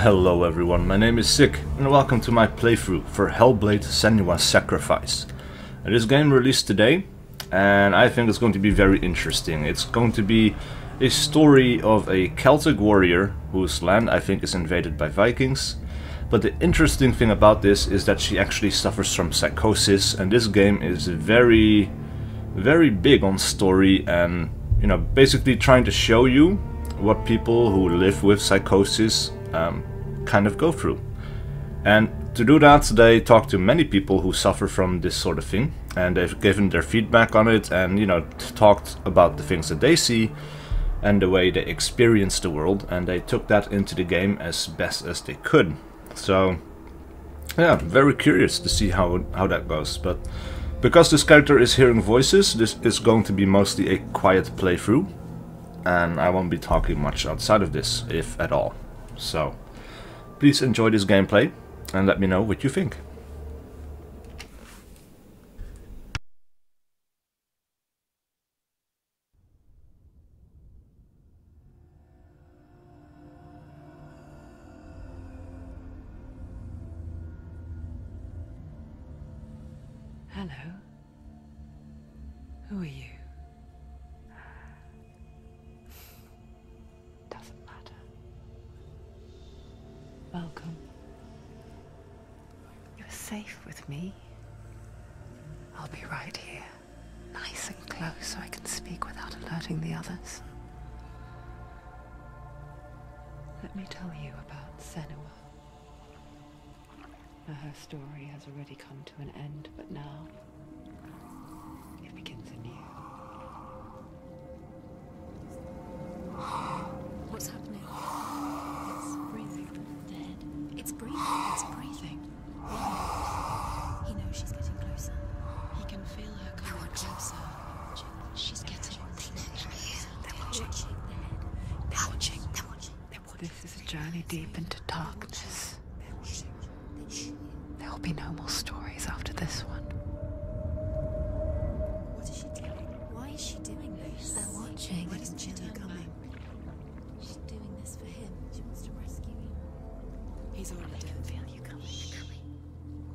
Hello everyone, my name is SiC and welcome to my playthrough for Hellblade Senua Sacrifice. This game released today and I think it's going to be very interesting. It's going to be a story of a Celtic warrior whose land I think is invaded by Vikings. But the interesting thing about this is that she actually suffers from psychosis, and this game is very big on story and, you know, basically trying to show you what people who live with psychosis kind of go through. And to do that, they talked to many people who suffer from this sort of thing, and they've given their feedback on it and, you know, talked about the things that they see and the way they experience the world, and they took that into the game as best as they could. So yeah, very curious to see how that goes. But because this character is hearing voices, this is going to be mostly a quiet playthrough, and I won't be talking much outside of this, if at all. So please enjoy this gameplay and let me know what you think. Hello. Who are you? Doesn't matter. Welcome. You're safe with me. I'll be right here, nice and close so I can speak without alerting the others. Let me tell you about Senua. Her story has already come to an end, but now it begins anew. What's happening? It's breathing. Dead. It's breathing. It's breathing. Why? He knows she's getting closer. He can feel her coming closer. She's getting closer. They're watching. They're watching. They're watching. This is a journey deep into darkness. There'll be no more stories after this one. What is she doing? Why is she doing this? They're watching. Why doesn't she turn coming? She's doing this for him. She wants to rescue him. He's already dead. I can feel you coming.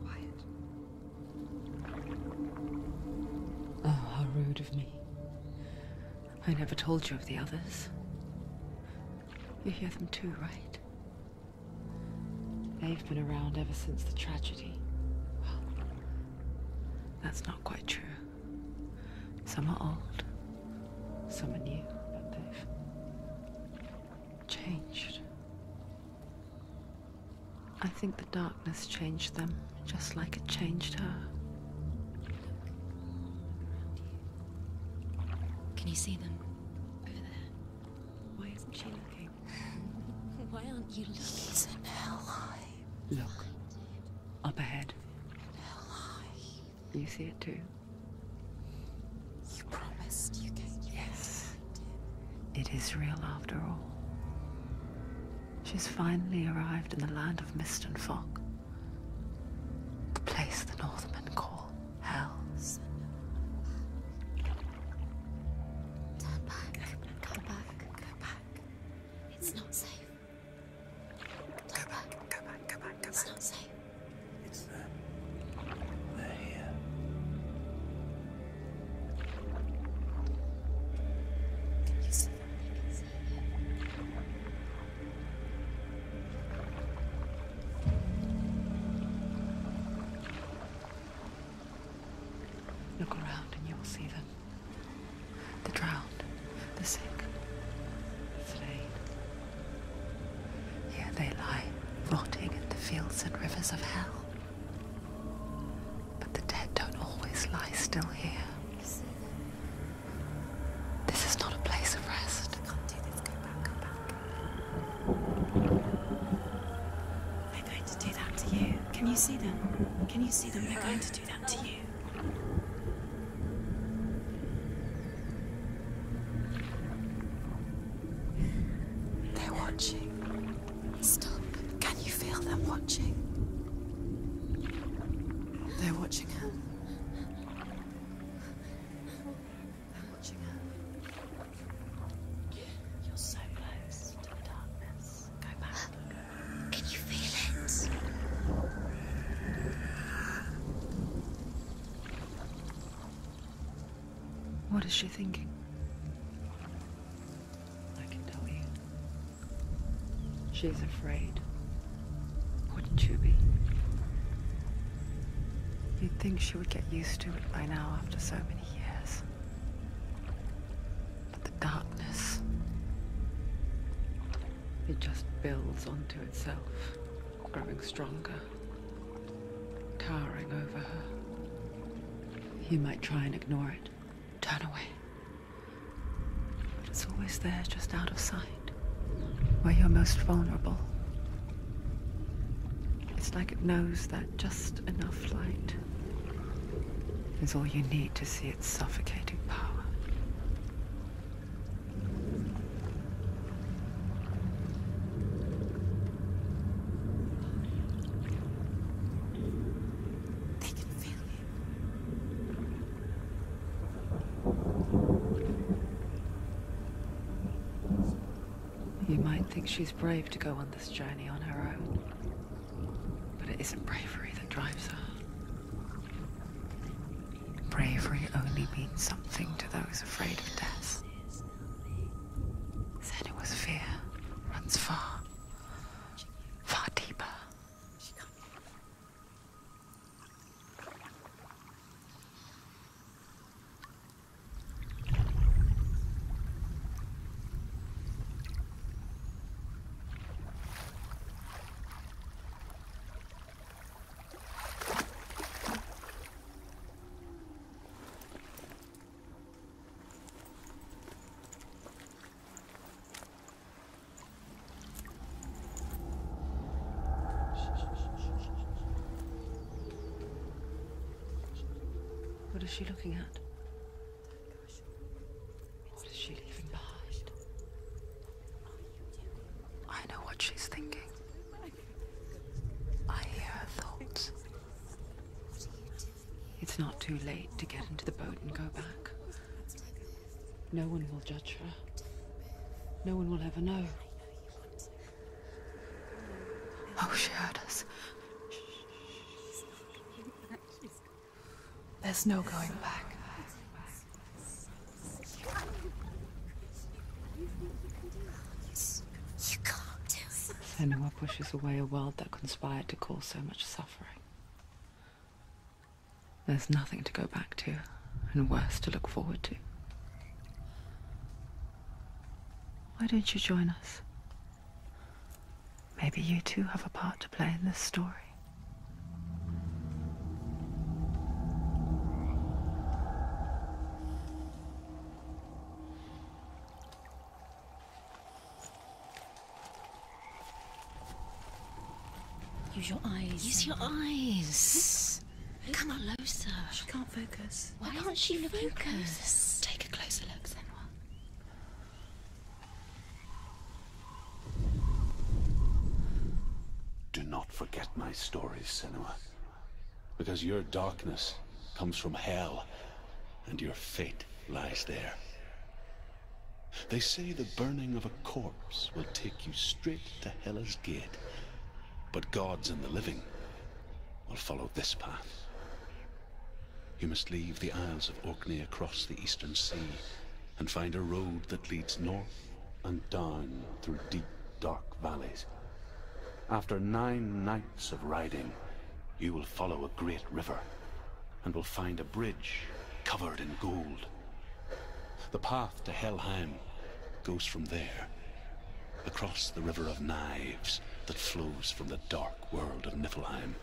Quiet. Oh, how rude of me. I never told you of the others. You hear them too, right? They've been around ever since the tragedy. Well, that's not quite true. Some are old, some are new, but they've changed. I think the darkness changed them, just like it changed her. Can you see them? Over there. Why isn't she looking? Why aren't you looking? It's in Helheim. Look, up ahead. Helheim. You see it too? You promised you gave me. Yes. It is real after all. She's finally arrived in the land of mist and fog. The place the Northmen call Hell. Turn back. Go back. Go back. It's not safe. Go back. Go back. Go back. Go back. It's not safe. It's them. They're here. Can you see them? I can see you. Look around and you'll see them. The drowned, the sick, the slain. Here they lie, rotting in the fields and rivers of hell. But the dead don't always lie still here. This is not a place of rest. I can't do this. Go back. Go back. They're going to do that to you. Can you see them? Can you see them? They're going to do that to you. They're watching. Stop. Can you feel them watching? They're watching her. They're watching her. You're so close to the darkness. Go back. Can What is she thinking? I can tell you. She's afraid. Wouldn't you be? You'd think she would get used to it by now after so many years. But the darkness, it just builds onto itself, growing stronger, towering over her. You might try and ignore it, turn away. But it's always there, just out of sight, where you're most vulnerable. It's like it knows that just enough light is all you need to see its suffocating power. They can feel you. You might think she's brave to go on this journey on her own, but it isn't bravery that drives her. Bravery only means something to those afraid of death. Senua's fear runs far, far deeper. What is she looking at? What is she leaving behind? I know what she's thinking. I hear her thoughts. It's not too late to get into the boat and go back. No one will judge her. No one will ever know. Oh, she heard us. There's no going back. You can't do it. Senua pushes away a world that conspired to cause so much suffering. There's nothing to go back to, and worse to look forward to. Why don't you join us? Maybe you too have a part to play in this story. Use your eyes. Use your eyes. Come closer. She can't focus. Why can't she focus? Take a closer look, Senua. Do not forget my stories, Senua. Because your darkness comes from hell, and your fate lies there. They say the burning of a corpse will take you straight to Hela's gate. But gods and the living will follow this path. You must leave the Isles of Orkney across the eastern sea and find a road that leads north and down through deep, dark valleys. After 9 nights of riding, you will follow a great river and will find a bridge covered in gold. The path to Helheim goes from there, across the River of Knives that flows from the dark world of Niflheim.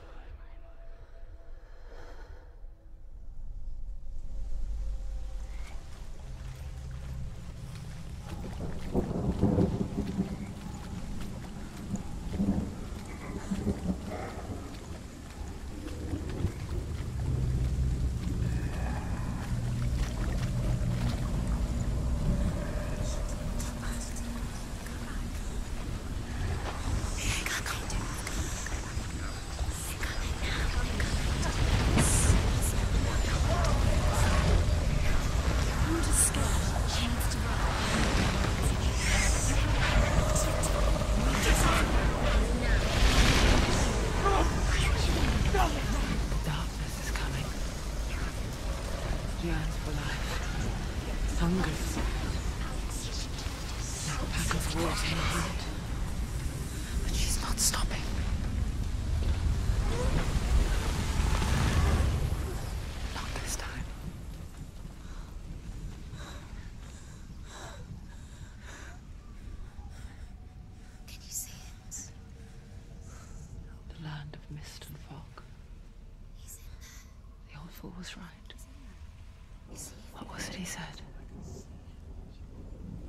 Uncle was right. What was it he said?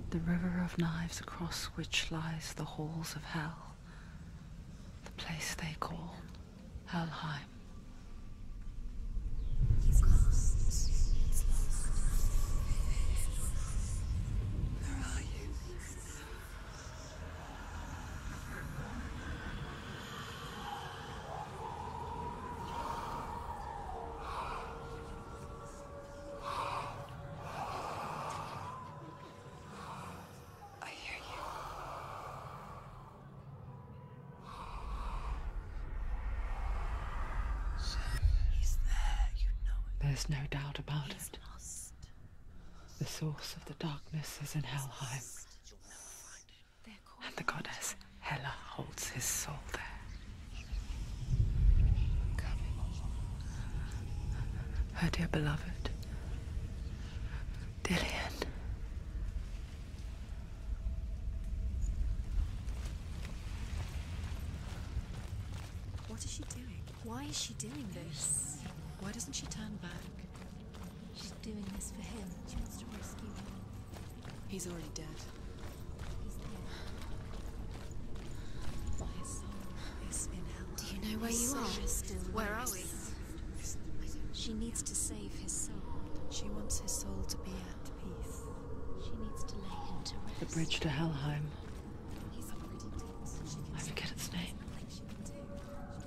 The river of knives across which lies the halls of hell. The place they call Helheim. He's lost. He's lost. Where are you? I hear you. He's there, you know it. There's no doubt about He's it. lost. The source of the darkness is in Helheim, They're calling and the goddess Hela holds his soul there. Her dear beloved, Dillian. What is she doing? Why is she doing this? Why doesn't she turn back? She's doing this for him. She wants to rescue him. He's already dead. He's dead. But his soul is in hell. Do you know where you are? Where are we? She needs to save his soul. She wants his soul to be at peace. She needs to lay him to rest. The bridge to Helheim. He's already dead. She can I forget its name. nothing she can do.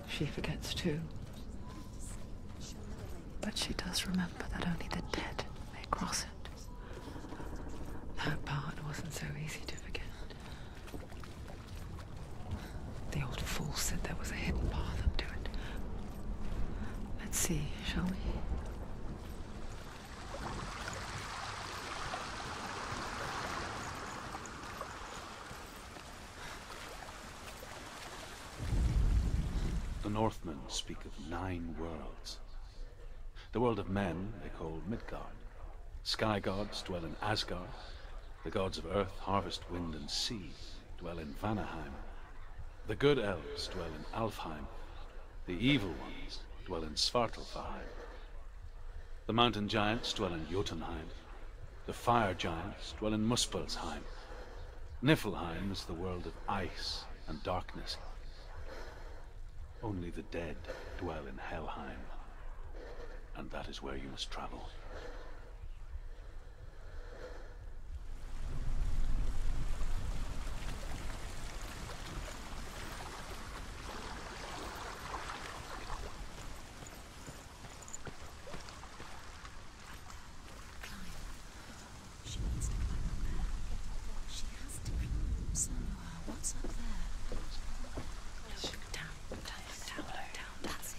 She forgets too. She'll never make it. But she does remember that only the dead may cross it. That part wasn't so easy to forget. The old fool said there was a hidden path up to it. Let's see, shall we? The Northmen speak of 9 worlds. The world of men they call Midgard. Sky gods dwell in Asgard. The gods of earth, harvest, wind, and sea dwell in Vanaheim. The good elves dwell in Alfheim. The evil ones dwell in Svartalfheim. The mountain giants dwell in Jotunheim. The fire giants dwell in Muspelheim. Niflheim is the world of ice and darkness. Only the dead dwell in Helheim, and that is where you must travel. She needs to climb up there. She has to. Senua, what's up there? Down. That's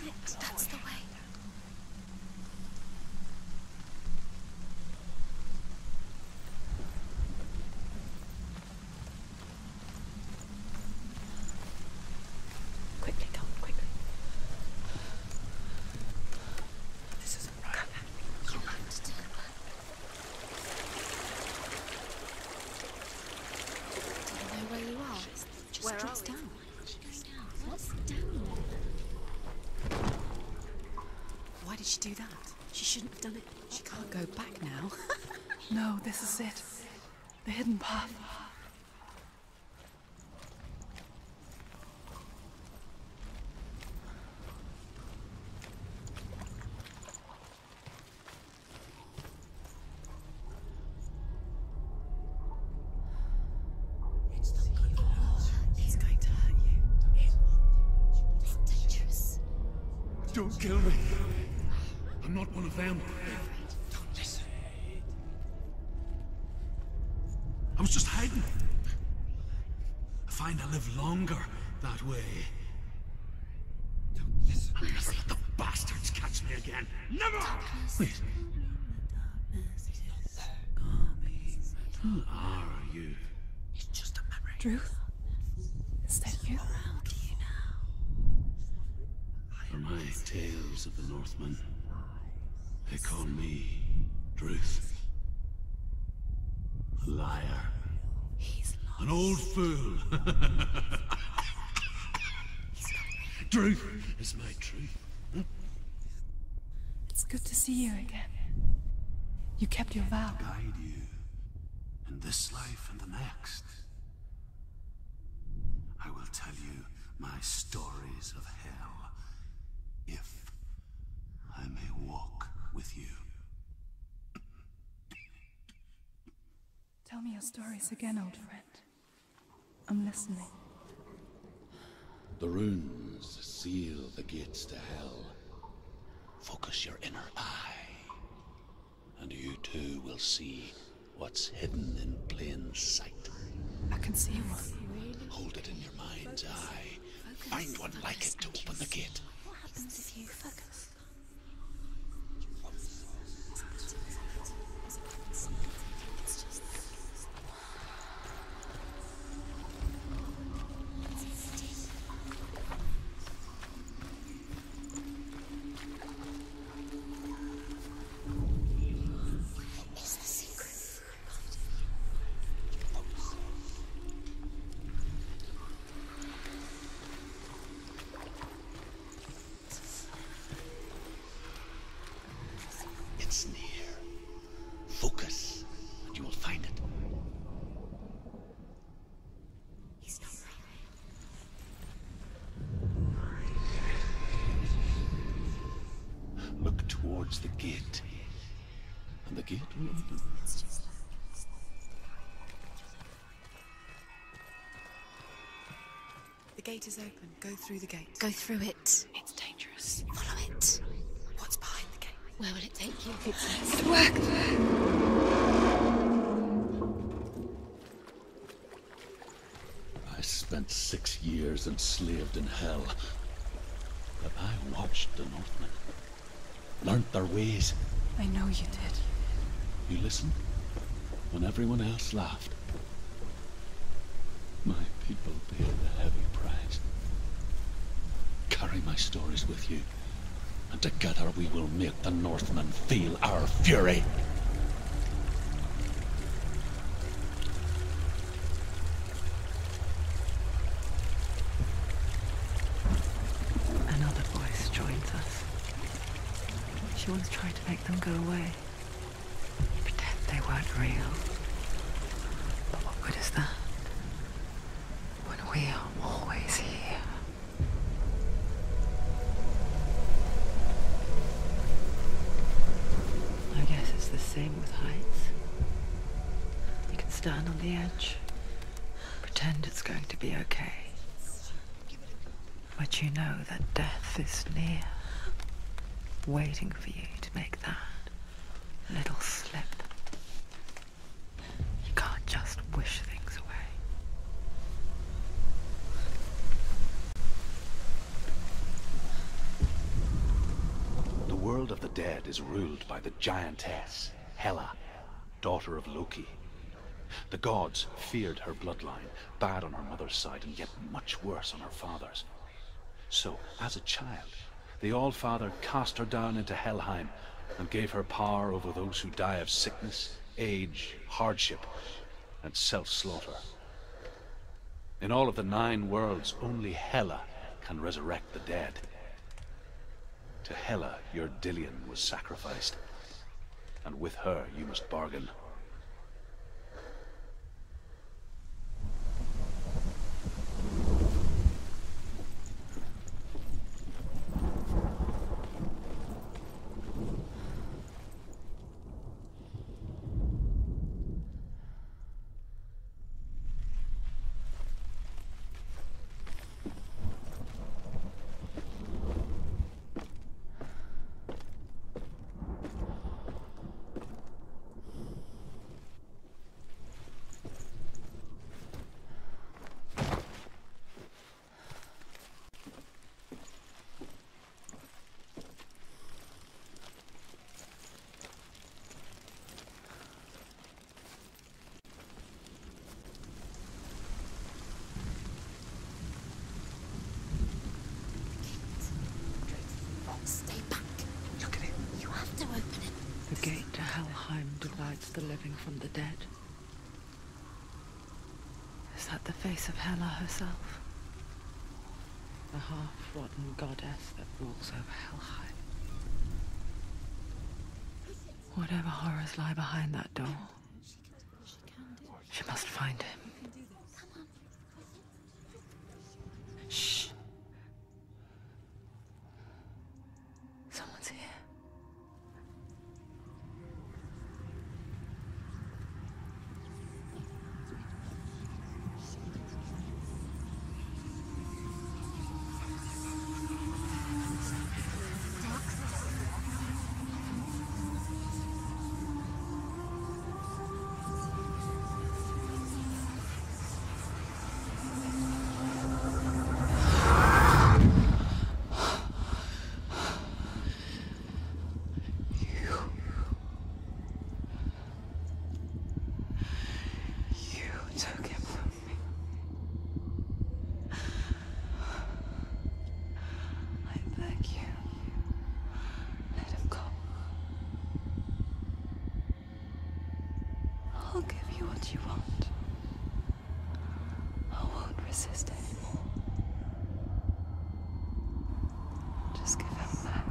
it. That's the way. Quickly, come, quickly. This isn't right. You have to turn back. Do you know where you are? Just Where drops are we? down. What's down there? Why did she do that? She shouldn't have done it. She can't go back now. No, this is it. The hidden path. It's not good. It's going to hurt you. It's dangerous. Don't kill me. I'm not one of them. Don't listen. I was just hiding. I find I live longer that way. Don't listen. I'll never let the bastards catch me again. Never! Wait. Who are you? It's just a memory. Ruth? Is that you? Around you now. For my tales of the Northmen, they call me Druth. A liar. He's lost. An old fool. Truth is my truth. good to see you again. You kept your vow. Guide you in this life and the next. I will tell you my stories of hell, if I may walk with you. Tell me your stories again, old friend. I'm listening. The runes seal the gates to hell. Focus your inner eye, and you too will see what's hidden in plain sight. I can see one. Hold it in your mind's eye. Find one like it to open the gate. What happens if you focus? It's the secret. It's near. Focus, and you will find it. He's not right. Look towards the gate, and the gate will open. It's just The gate is open. Go through the gate. go through it. It's dangerous. Follow it. What's behind the gate? Where will it take you? It worked. I spent 6 years enslaved in hell, but I watched the Northmen, learnt their ways. I know you did. You listened when everyone else laughed. My people paid a heavy price. Carry my stories with you, and together we will make the Northmen feel our fury. Another voice joins us. She once tried to make them go away. Pretend they weren't real. But what good is that? When we are always here. I guess it's the same with heights. You can stand on the edge, pretend it's going to be okay. But you know that death is near, waiting for you to make that little slip. You can't just wish things away. The world of the dead is ruled by the giantess, Hela, daughter of Loki. The gods feared her bloodline, bad on her mother's side and yet much worse on her father's. So, as a child, the All-Father cast her down into Helheim and gave her power over those who die of sickness, age, hardship, and self-slaughter. In all of the 9 worlds, only Hela can resurrect the dead. To Hela, your Dillion was sacrificed, and with her you must bargain. Stay back. Look at it. You have to open it. The gate to Helheim divides the living from the dead. Is that the face of Hela herself? The half-rotten goddess that rules over Helheim. Whatever horrors lie behind that door, she must find him. Shh. Someone's here. Took him from me. I beg you, let him go. I'll give you what you want. I won't resist anymore. Just give him back.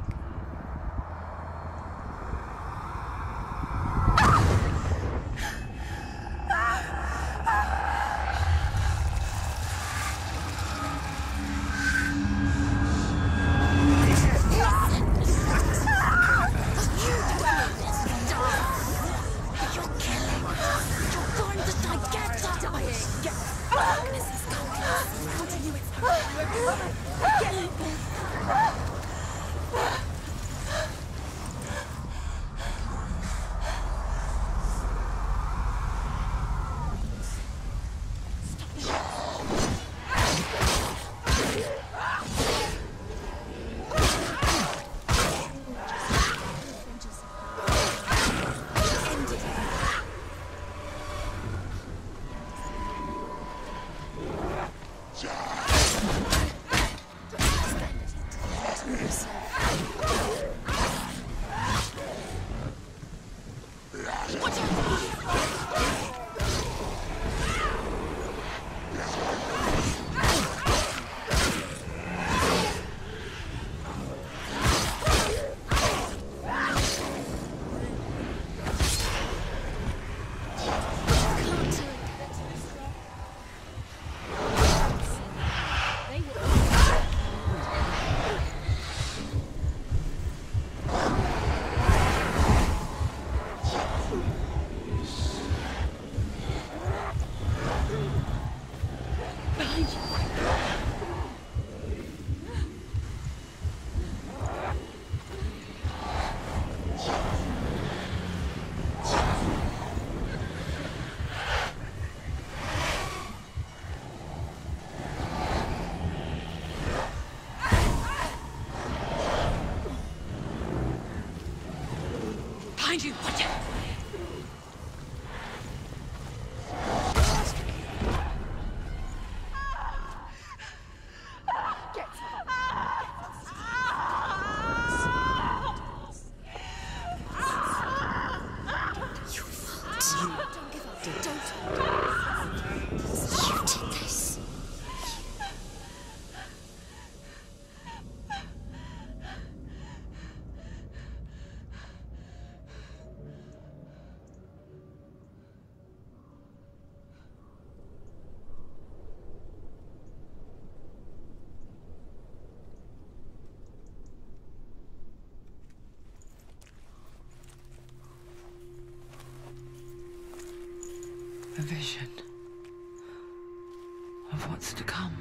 Behind you! Watch out! A vision of what's to come.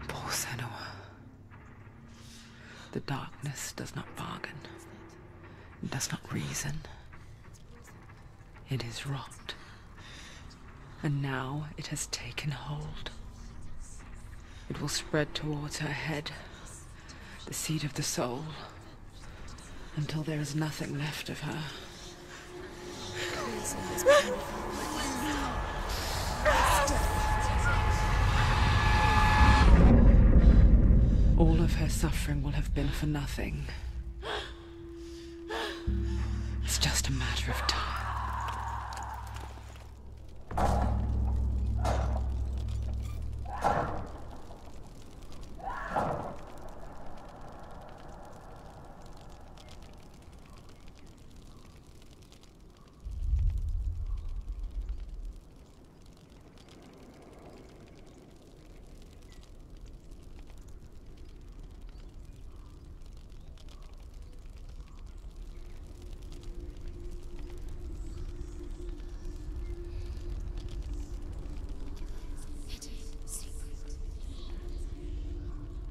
Poor Senua. The darkness does not bargain. It does not reason. It is rot. And now it has taken hold. It will spread towards her head, the seat of the soul, until there is nothing left of her. All of her suffering will have been for nothing. It's just a matter of time.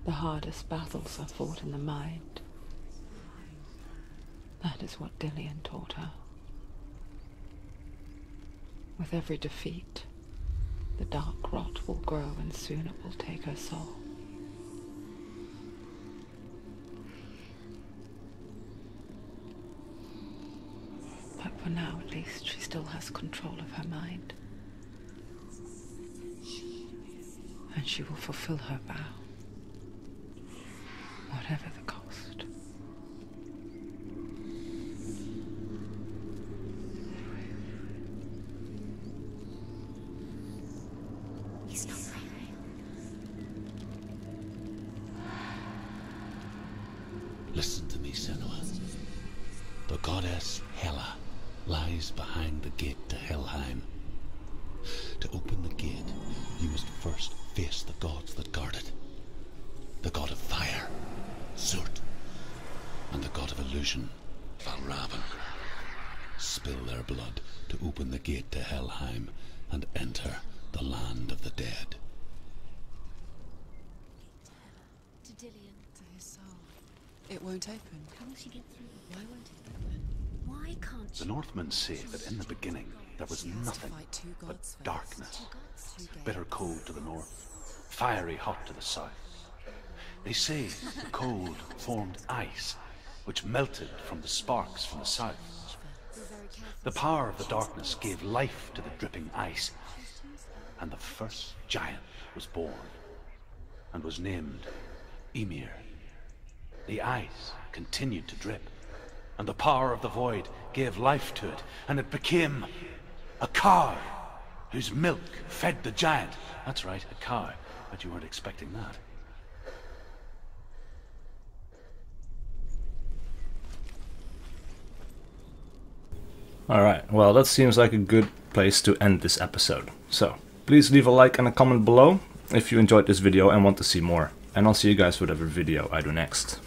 The hardest battles are fought in the mind. That is what Dillian taught her. With every defeat, the dark rot will grow and soon it will take her soul. But for now, at least, she still has control of her mind. And she will fulfill her vow, whatever the cost. Listen to me, Senua. The goddess Hela lies behind the gate to Helheim. To open the gate, you must first face the gods that guard it. The god of fire, Surt, and the god of illusion, Valravan. Spill their blood to open the gate to Helheim and enter the land of the dead. To Dillian. To his soul. It won't open. How will she get through? Why won't it open? Why can't she? The Northmen say that in the beginning there was She has to nothing fight two but gods first. darkness. Two gods. Bitter cold to the north, fiery hot to the south. They say the cold formed ice, which melted from the sparks from the south. Be very careful. The power of the darkness gave life to the dripping ice, and the first giant was born, and was named Ymir. The ice continued to drip, and the power of the void gave life to it, and it became a cow whose milk fed the giant. That's right, a cow. But you weren't expecting that. Alright, well that seems like a good place to end this episode. So, please leave a like and a comment below if you enjoyed this video and want to see more. And I'll see you guys for whatever video I do next.